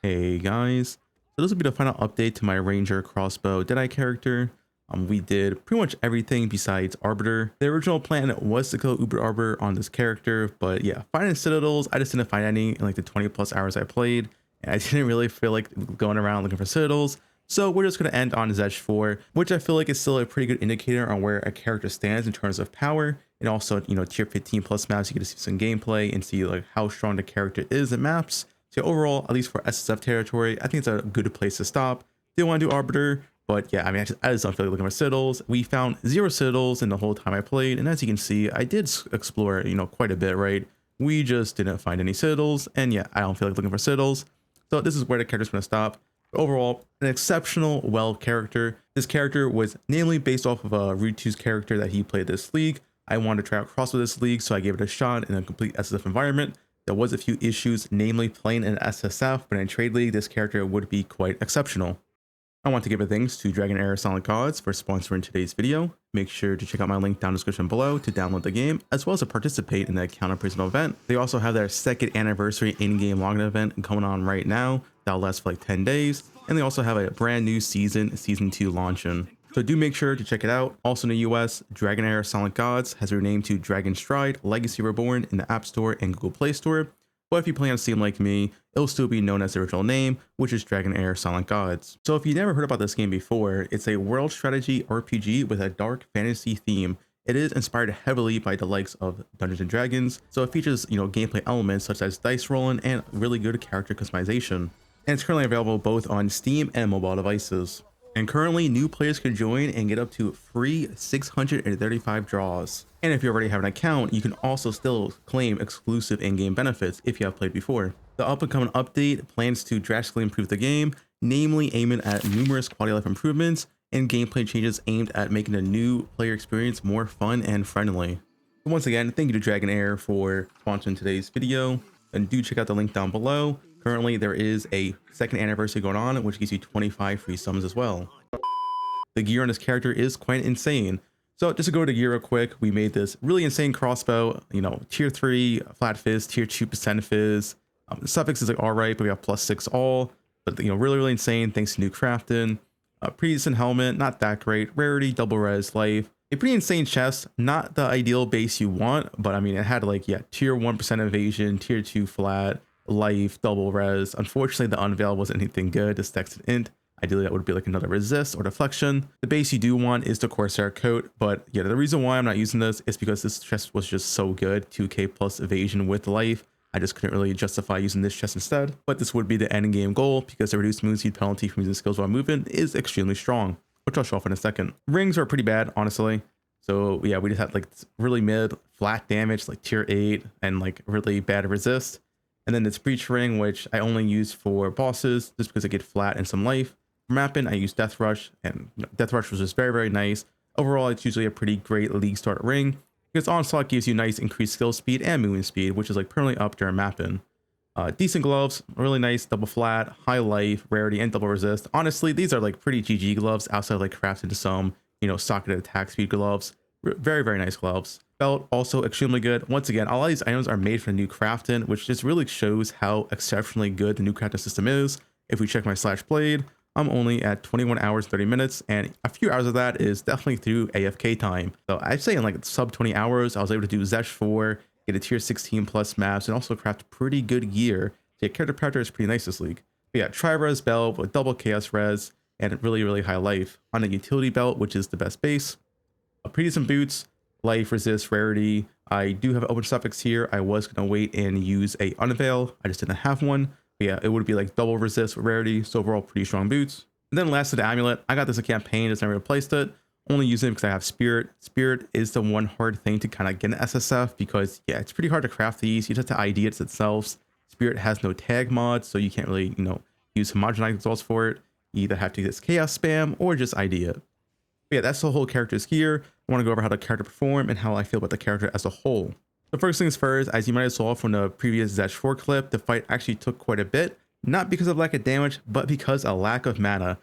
Hey guys, so this will be the final update to my Ranger Crossbow Deadeye character. We did pretty much everything besides Arbiter. The original plan was to kill Uber Arbiter on this character, but yeah, finding Citadels, I just didn't find any in like the 20 plus hours I played, and I didn't really feel like going around looking for Citadels. So we're just going to end on Xesht 4, which I feel like is still a pretty good indicator on where a character stands in terms of power. And also, tier 15 plus maps, you get to see some gameplay and see like how strong the character is in maps. So overall, at least for SSF territory, I think it's a good place to stop. Didn't want to do Arbiter, but yeah, I mean, I just don't feel like looking for Citadels. We found 0 Citadels in the whole time I played, and as you can see, I did explore, quite a bit, right? We just didn't find any Citadels, and yeah, I don't feel like looking for Citadels. So this is where the character's going to stop. But overall, an exceptional character. This character was namely based off of Root 2's character that he played this league. I wanted to try out cross with this league, so I gave it a shot in a complete SSF environment. There was a few issues, namely playing in SSF, but in Trade League, this character would be quite exceptional. I want to give a thanks to Dragonheir Solid Gods for sponsoring today's video. Make sure to check out my link down in the description below to download the game, as well as to participate in the Account Appraisal event. They also have their 2nd anniversary in-game login event going on right now. That'll last for like 10 days. And they also have a brand new season 2 launching. So do make sure to check it out. Also in the US, Dragonheir Solid Gods has renamed to Dragon Stride Legacy Reborn in the App Store and Google Play Store. But if you play on Steam like me, it'll still be known as the original name, which is Dragonheir Solid Gods. So if you never heard about this game before, it's a world strategy RPG with a dark fantasy theme. It is inspired heavily by the likes of Dungeons and Dragons, so it features, gameplay elements such as dice rolling and really good character customization. And it's currently available both on Steam and mobile devices. And currently, new players can join and get up to free 635 draws. And if you already have an account, you can also still claim exclusive in-game benefits if you have played before. The up-and-coming update plans to drastically improve the game, namely aiming at numerous quality of life improvements and gameplay changes aimed at making the new player experience more fun and friendly. Once again, thank you to Dragonheir for sponsoring today's video, and do check out the link down below. Currently, there is a 2nd anniversary going on, which gives you 25 free summons as well. The gear on this character is quite insane. So just to go to gear real quick, we made this really insane crossbow, tier 3 flat fizz, tier 2 percent fizz. The suffix is like alright, but we have +6 all. But really insane thanks to new crafting. Pretty decent helmet, not that great. Rarity, double res, life. A pretty insane chest, not the ideal base you want, but I mean, it had like, yeah, tier 1% evasion, tier 2 flat, life, double res. Unfortunately, the unveil wasn't anything good. This dex an int. Ideally, that would be like another resist or deflection. The base you do want is the Corsair coat, but yeah, the reason why I'm not using this is because this chest was just so good. 2k plus evasion with life. I just couldn't really justify using this chest instead. But this would be the end game goal because the reduced move speed penalty from using skills while moving is extremely strong, which I'll show off in a second. Rings are pretty bad, honestly. So yeah, we just had like really mid flat damage, like tier 8, and like really bad resist. And then this breach ring, which I only use for bosses just because I get flat and some life. For mapping, I use Death Rush, and Death Rush was just very, very nice. Overall, it's usually a pretty great league start ring because Onslaught gives you nice increased skill speed and moving speed, which is like permanently up during mapping. Decent gloves, really nice, double flat, high life, rarity, and double resist. Honestly, these are like pretty GG gloves outside of like crafted into some, socketed attack speed gloves. Very, very nice gloves. Belt also extremely good. Once again, all these items are made for new crafting, which just really shows how exceptionally good the new crafting system is. If we check my /played, I'm only at 21 hours 30 minutes, and a few hours of that is definitely through AFK time. So I'd say in like sub 20 hours, I was able to do Xesht 4, get a tier 16 plus maps, and also craft pretty good gear. So yeah, character practice is pretty nice this league. But yeah, tri-res belt with double chaos res and really, really high life. On a utility belt, which is the best base. Pretty decent boots, life, resist, rarity. I do have an open suffix here. I was going to wait and use a unveil. I just didn't have one. But yeah, it would be like double resist with rarity. So overall, pretty strong boots. And then last to the amulet. I got this in campaign, just never replaced it. Only using it because I have spirit. Spirit is the one hard thing to kind of get in SSF because yeah, it's pretty hard to craft these. You just have to ID it itself. Spirit has no tag mod, so you can't really, use homogenized results for it. You either have to use chaos spam or just ID it. But yeah, that's the whole character's gear. I want to go over how the character perform and how I feel about the character as a whole. The first things first, as you might have saw from the previous Xesht 4 clip, the fight actually took quite a bit, not because of lack of damage, but because of lack of mana.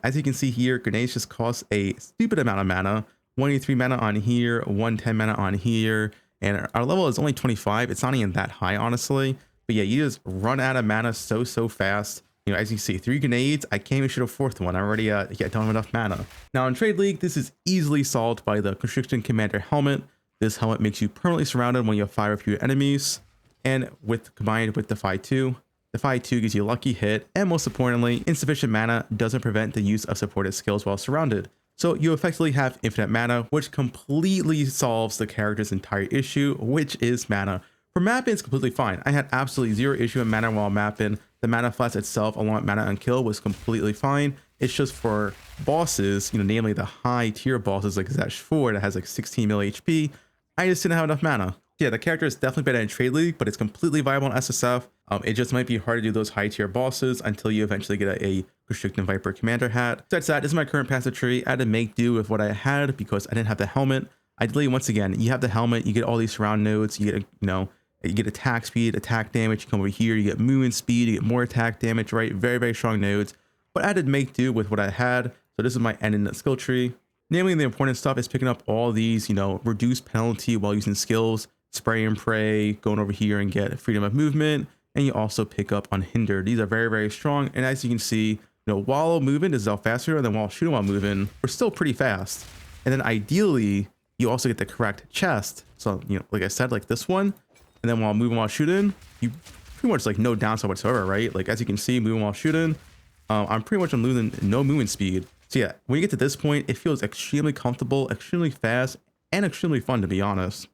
As you can see here, grenades just cost a stupid amount of mana. 183 mana on here, 110 mana on here, and our level is only 25. It's not even that high, honestly. But yeah, you just run out of mana so fast. You know, as you can see, 3 grenades. I can't even shoot a 4th one. I already don't have enough mana. Now in Trade League, this is easily solved by the Constriction Commander helmet. This helmet makes you permanently surrounded when you have 5 or fewer enemies, and combined with Defy 2. Defy 2 gives you a lucky hit, and most importantly, insufficient mana doesn't prevent the use of supported skills while surrounded. So you effectively have infinite mana, which completely solves the character's entire issue, which is mana. For mapping, it's completely fine. I had absolutely zero issue with mana while mapping. The mana flats itself, along with mana on kill, was completely fine. It's just for bosses, you know, namely the high tier bosses like Xesht 4 that has like 16 mil HP, I just didn't have enough mana. Yeah, the character is definitely better in Trade League, but it's completely viable in SSF. It just might be hard to do those high tier bosses until you eventually get a Constricting Viper Commander hat. Besides that, this is my current passive tree. I had to make do with what I had because I didn't have the helmet. Ideally, once again, you have the helmet, you get all these surround nodes, you get, you get attack speed, attack damage, you come over here, you get movement speed, you get more attack damage, right? Very, very strong nodes. But I had to make do with what I had. So this is my end in the skill tree. Namely, the important stuff is picking up all these, reduced penalty while using skills, spray and pray, going over here and get freedom of movement. And you also pick up unhindered. These are very, very strong. And as you can see, while moving, this is how fast we are, and then while shooting while moving, we're still pretty fast. And then ideally, you also get the correct chest. So, like I said, like this one. And then while moving while shooting, you pretty much like no downside whatsoever, right? Like as you can see, moving while shooting, I'm losing no movement speed. So yeah, when you get to this point, it feels extremely comfortable, extremely fast, and extremely fun, to be honest.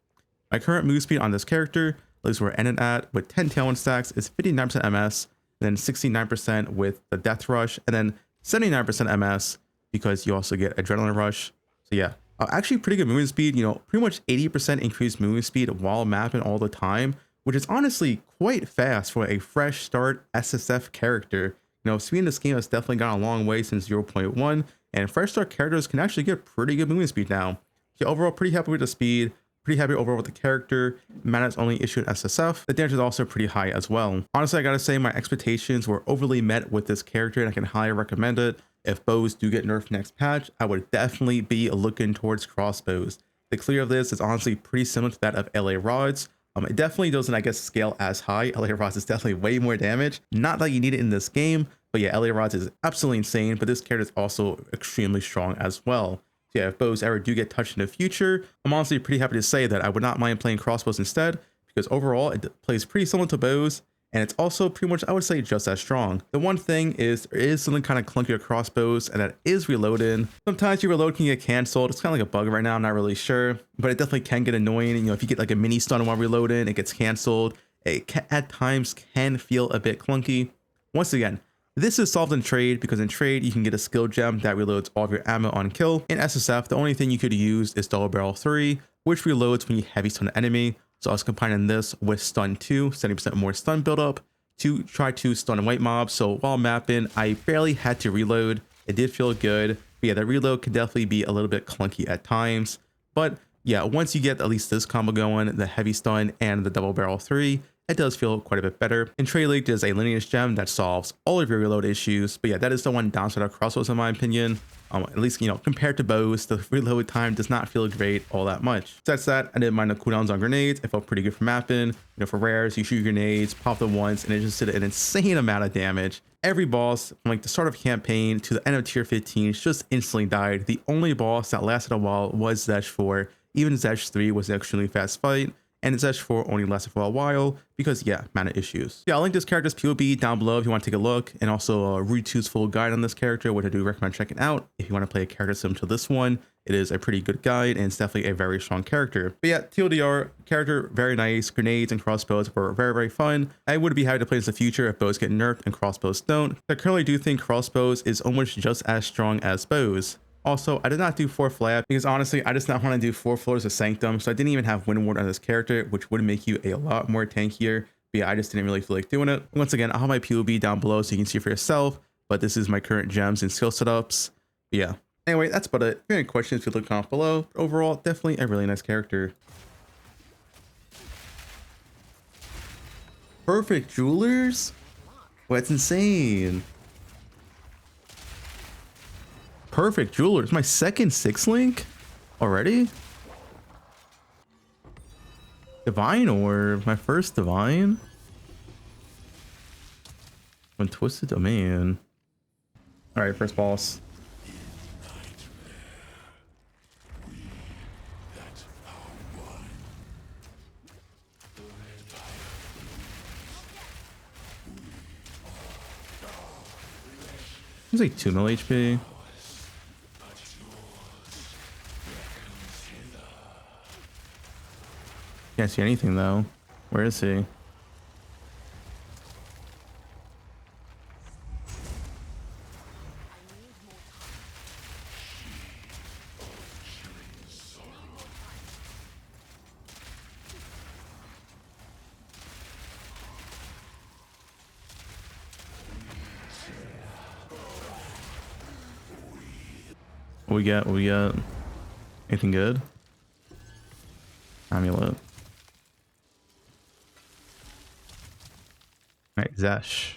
My current move speed on this character, at least where I ended at, with 10 Tailwind stacks, is 59% MS, then 69% with the Death Rush, and then 79% MS because you also get Adrenaline Rush. So yeah, actually pretty good movement speed, pretty much 80% increased movement speed while mapping all the time, which is honestly quite fast for a fresh start SSF character. Speed in this game has definitely gone a long way since 0.1, and fresh start characters can actually get pretty good movement speed now. So overall, pretty happy with the speed, pretty happy overall with the character. Mana is only issued in SSF. The damage is also pretty high as well. Honestly, I gotta say my expectations were overly met with this character, and I can highly recommend it. If bows do get nerfed next patch, I would definitely be looking towards crossbows. The clear of this is honestly pretty similar to that of LA Rods. It definitely doesn't, I guess, scale as high. LA Rods is definitely way more damage. Not that you need it in this game, but yeah, LA Rods is absolutely insane, but this character is also extremely strong as well. So yeah, if bows ever do get touched in the future, I'm honestly pretty happy to say that I would not mind playing crossbows instead, because overall it plays pretty similar to bows, and it's also pretty much, I would say, just as strong. The one thing is there is something kind of clunky with crossbows, and that is reloading. Sometimes your reload can get canceled. It's kind of like a bug right now, I'm not really sure, but it definitely can get annoying. If you get like a mini stun while reloading, it gets canceled. It can, at times can feel a bit clunky. Once again, this is solved in trade, because in trade you can get a skill gem that reloads all of your ammo on kill. In SSF, the only thing you could use is Double Barrel 3, which reloads when you heavy stun an enemy. So I was combining this with stun 2, 70% more stun buildup to try to stun white mobs. So while mapping, I barely had to reload. It did feel good. But yeah, the reload can definitely be a little bit clunky at times. But yeah, once you get at least this combo going, the heavy stun and the Double Barrel 3, it does feel quite a bit better. In Trade League, there's a lineage gem that solves all of your reload issues. But yeah, that is the one downside of crossbows in my opinion. At least, compared to bows, the reload time does not feel great all that much. Besides that, I didn't mind the cooldowns on grenades. It felt pretty good for mapping. For rares, you shoot grenades, pop them once, and it just did an insane amount of damage. Every boss, from like the start of campaign to the end of tier 15, just instantly died. The only boss that lasted a while was Xesht 4. Even Xesht 3 was an extremely fast fight, and Xesht 4 only lasted for a while because, yeah, mana issues. Yeah, I'll link this character's POV down below if you want to take a look, and also a Rutu's full guide on this character, which I do recommend checking out if you want to play a character similar to this one. It is a pretty good guide, and it's definitely a very strong character. But yeah, TLDR character, very nice. Grenades and crossbows were very, very fun. I would be happy to play this in the future if bows get nerfed and crossbows don't. I currently do think crossbows is almost just as strong as bows. Also, I did not do 4 flap because honestly, I just not want to do 4 floors of Sanctum, so I didn't even have Wind Ward on this character, which would make you a lot more tankier. But yeah, I just didn't really feel like doing it. Once again, I'll have my POV down below so you can see for yourself, but this is my current gems and skill setups. But yeah. Anyway, that's about it. If you have any questions, feel free to comment below. But overall, definitely a really nice character. Perfect Jewelers? Well, that's insane. Perfect Jewelers, my second 6-link already. Divine Orb, my first divine. When Twisted Domain. All right, first boss. It's like 2 mil HP. Can't see anything though. Where is he? What we got? What we got? Anything good? Amulet. Alright, Xesht.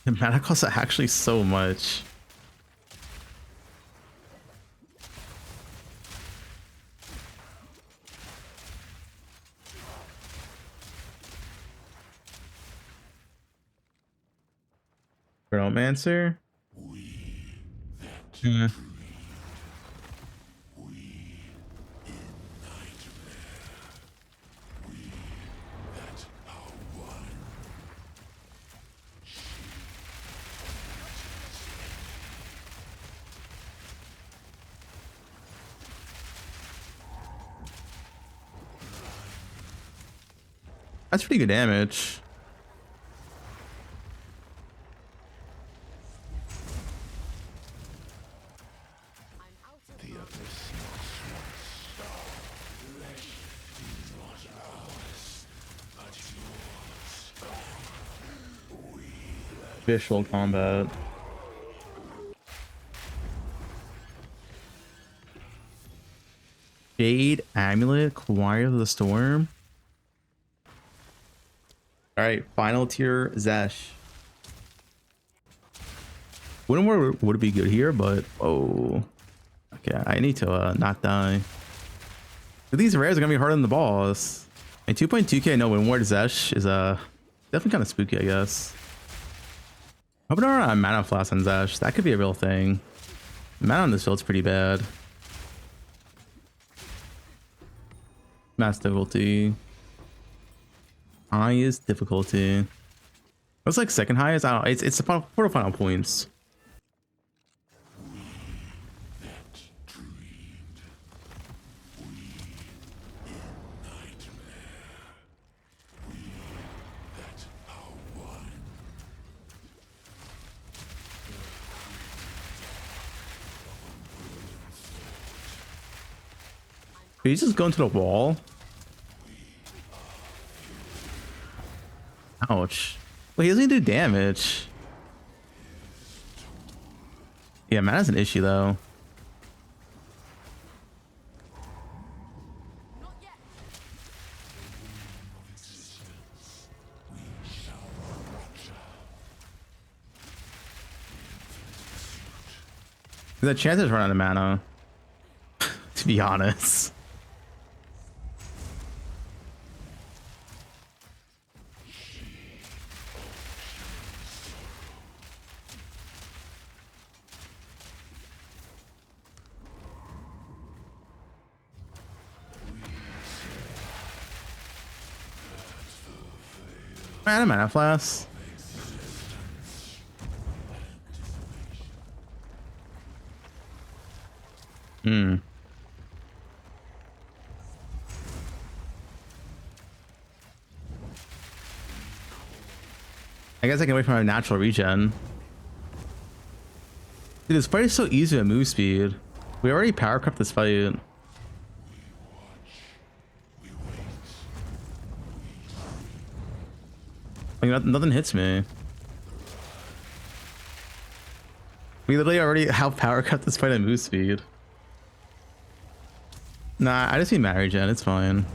The mana costs actually so much. Romancer? Yeah. That's pretty good damage. Visual combat. Jade Amulet, Choir of the Storm. Alright, final tier Xesht. Wouldn't work, would it be good here, but oh. Okay, I need to not die. These rares are gonna be harder than the boss. And 2.2k no win ward Xesht is definitely kind of spooky, I guess. Hoping there are mana flash on Xesht. That could be a real thing. Mana on this build's pretty bad. Mass difficulty. Highest difficulty. What's like second highest? I don't know. It's the final points. Did he just go into the wall? Ouch. Well, he doesn't do damage. Yeah, mana's an issue though. The chances run out of mana. To be honest. Man, a mana flask. I guess I can wait for my natural regen. Dude, this fight is so easy at move speed. We already power crept this fight. Like nothing hits me. We literally already have power cut this fight at move speed. Nah, I just need mana regen, it's fine.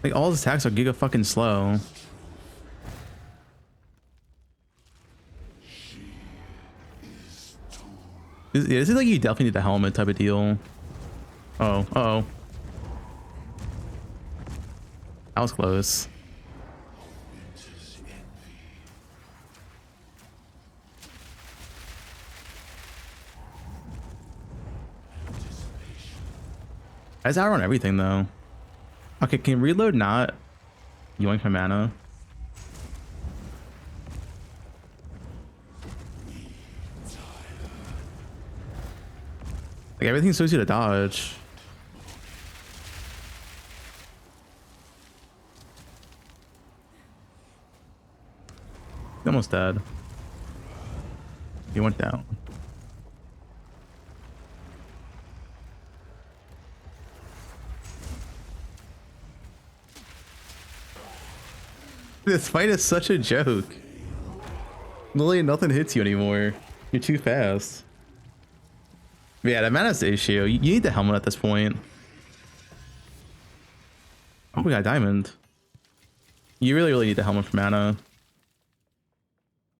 Like all his attacks are giga fucking slow. This is like you definitely need the helmet type of deal. Oh, uh-oh. That was close. I just outrun everything though. Okay, can reload not yoink my mana? Like everything's supposed to dodge. He's almost dead. He went down. This fight is such a joke. Literally nothing hits you anymore. You're too fast. But yeah, that mana's the issue. You need the helmet at this point. Oh, we got diamond. You really need the helmet for mana.